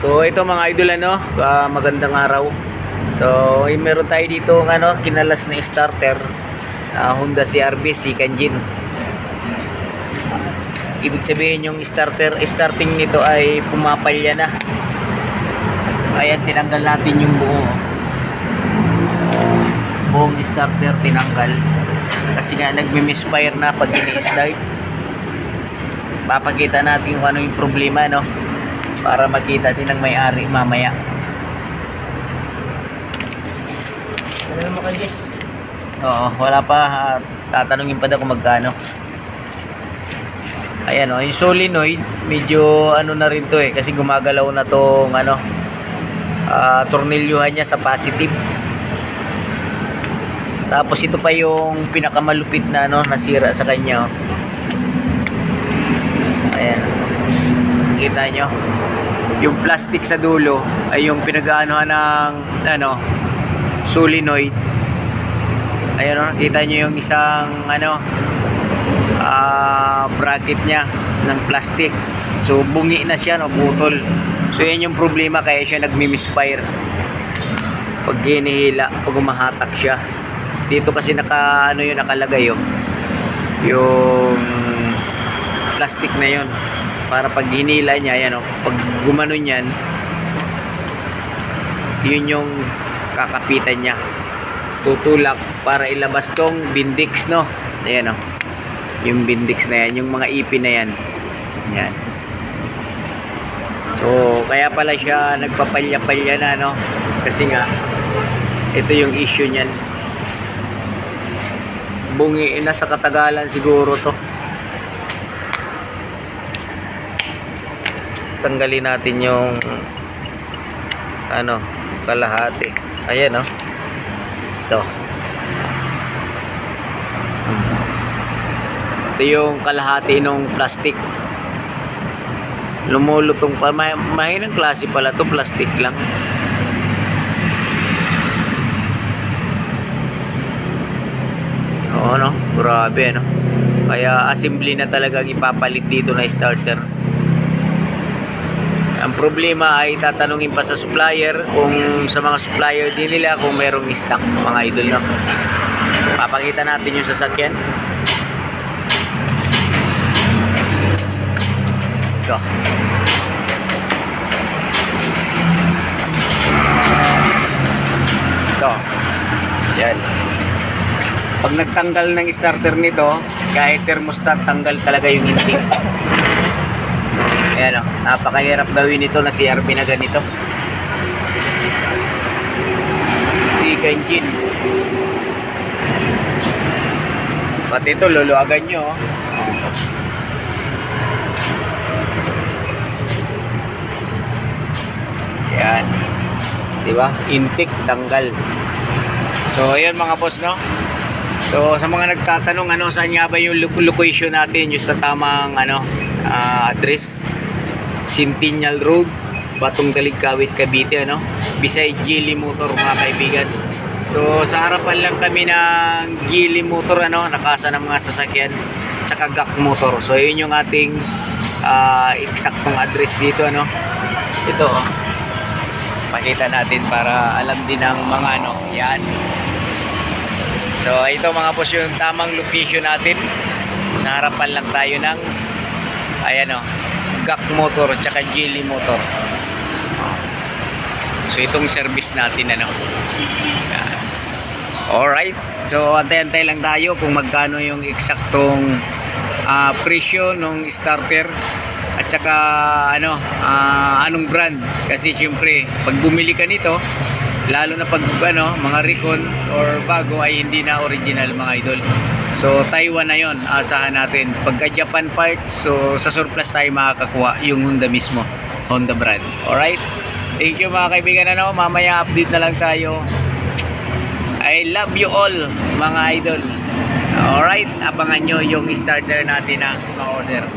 So ito mga idol magandang araw. So meron tayo dito kinalas na starter, Honda CR-V second gen. Ibig sabihin yung starting nito ay pumapalya na. Ayan, tinanggal natin yung buong starter, tinanggal kasi nga nagmi-misfire na pag ini-start. Papakita natin kung ano yung problema para makita din ng may-ari mamaya. Ano naman ka, Jess? Oo, wala pa. Tatanungin pa daw kung magkano. Ayan yung solenoid, medyo na rin to kasi gumagalaw na tong tornilyuhan niya sa positive. Tapos ito pa yung pinakamalupit na nasira sa kanya. Ayan. Kita nyo. Yung plastic sa dulo ay yung pinag-aanohan ng solenoid. Ayan kita nyo yung isang bracket niya ng plastic. So bungi na siya, butol. So yan yung problema, kaya siya nagmi-misfire pag ginihila, pag umahatak siya. Dito kasi nakalagay yung plastic na yon para pag hinila niya, pag gumanon yan, yun yung kakapitan niya, tutulak para ilabas tong bindix, ayan yung bindix na yan, yung mga ipin na yan. Yan. So kaya pala siya nagpapalya-palya na kasi nga ito yung issue niyan. Bungi na sa katagalan siguro to. Tanggalin natin yung kalahati. Ayan ito yung kalahati ng plastic. Lumulutong pa. Mahinang klase pala to, plastic lang. Oo grabe kaya assembly na talagang ipapalit dito na starter. Ang problema ay tatanungin pa sa supplier, kung sa mga supplier din nila kung merong stock, mga idol Papakita natin yung sasakyan. So yan. Pag nagtanggal ng starter nito, kahit thermostat, tanggal talaga yung intake. Ayan napakahirap gawin ito na CR-V na ganito. Second gen. Pati ito, luluagan nyo. Ayan. Diba? Intake, tanggal. So, ayan mga boss, So, sa mga nagtatanong, saan nga ba yung location natin, yung sa tamang, address? Centennial Road, Batong Dalig, Kawit, Cavite, beside Geely Motor, mga kaibigan. So sa harapan lang kami ng Geely Motor, nakasa ng mga sasakyan, tsaka GAC Motor. So yun yung ating eksaktong address dito, ito pakita natin para alam din ng mga yan. So ito mga boss yung tamang location natin. Sa harapan lang tayo ng GAC Motor tsaka Geely Motor. So itong service natin alright. So antay-antay lang tayo kung magkano yung eksaktong presyo ng starter at saka anong brand, kasi syempre pag bumili ka nito, lalo na pag mga recon or bago, ay hindi na original mga idol. So Taiwan na yon, asahan natin. Pagka Japan parts, so sa surplus tayo makakakuha yung Honda mismo, Honda brand. Alright, thank you mga kaibigan. Mamaya update na lang tayo. I love you all mga idol. Alright, abangan nyo yung starter natin na ma-order.